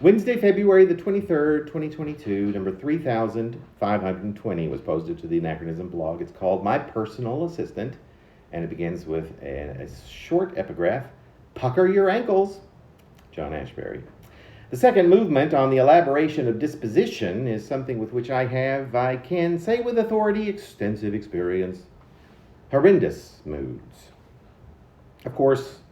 Wednesday, February the 23rd, 2022, number 3520 was posted to the Anachronism blog. It's called My Personal Assistant, and it begins with a short epigraph, "Pucker your ankles," John Ashbery. The second movement on the elaboration of disposition is something with which I can say with authority, extensive experience. Horrendous moods. Of course,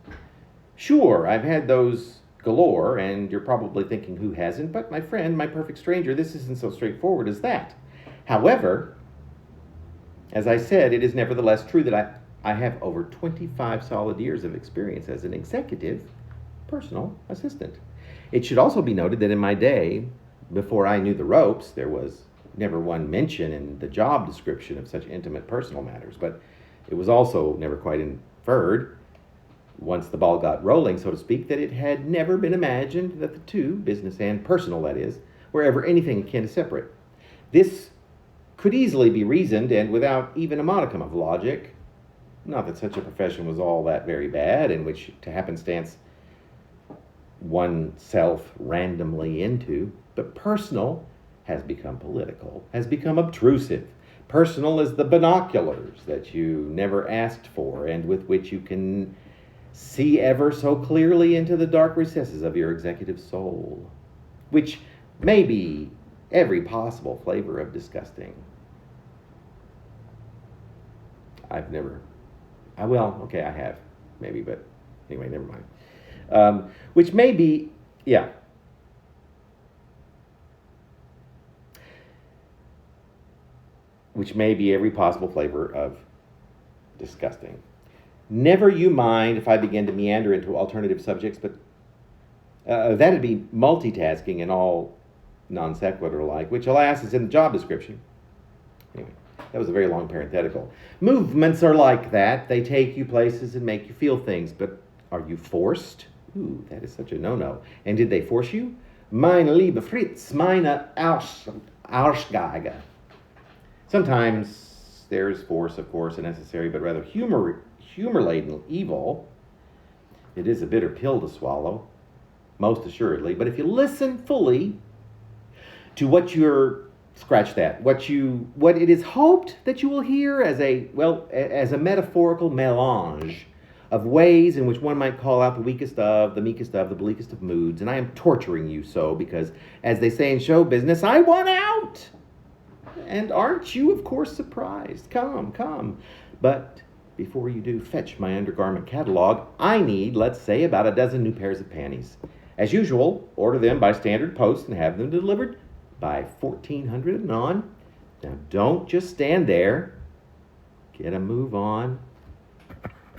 sure, I've had those galore, and you're probably thinking, who hasn't? But my friend, my perfect stranger, this isn't so straightforward as that. However, as I said, it is nevertheless true that I have over 25 solid years of experience as an executive personal assistant. It should also be noted that in my day, before I knew the ropes, there was never one mention in the job description of such intimate personal matters, but it was also never quite inferred, once the ball got rolling, so to speak, that it had never been imagined that the two, business and personal that is, were ever anything akin to separate. This could easily be reasoned, and without even a modicum of logic, not that such a profession was all that very bad, in which to happenstance oneself randomly into, but personal has become political, has become obtrusive. Personal is the binoculars that you never asked for and with which you can see ever so clearly into the dark recesses of your executive soul, which may be every possible flavor of disgusting. I have, maybe, but anyway, never mind. Which may be, which may be every possible flavor of disgusting. Never you mind if I begin to meander into alternative subjects, but that'd be multitasking and all non sequitur like, which alas is in the job description. Anyway, that was a very long parenthetical. Movements are like that. They take you places and make you feel things, but are you forced? Ooh, that is such a no-no. And did they force you? Meine liebe Fritz, meine Arschgeige. Sometimes there's force, of course, necessary, but rather humor-laden evil. It is a bitter pill to swallow, most assuredly. But if you listen fully to what it is hoped that you will hear as a metaphorical melange of ways in which one might call out the weakest of, the meekest of, the bleakest of moods. And I am torturing you so because, as they say in show business, I want out. And aren't you, of course, surprised? Come. But before you do fetch my undergarment catalog, I need, let's say, about a dozen new pairs of panties. As usual, order them by standard post and have them delivered by 1400 and on. Now, don't just stand there. Get a move on.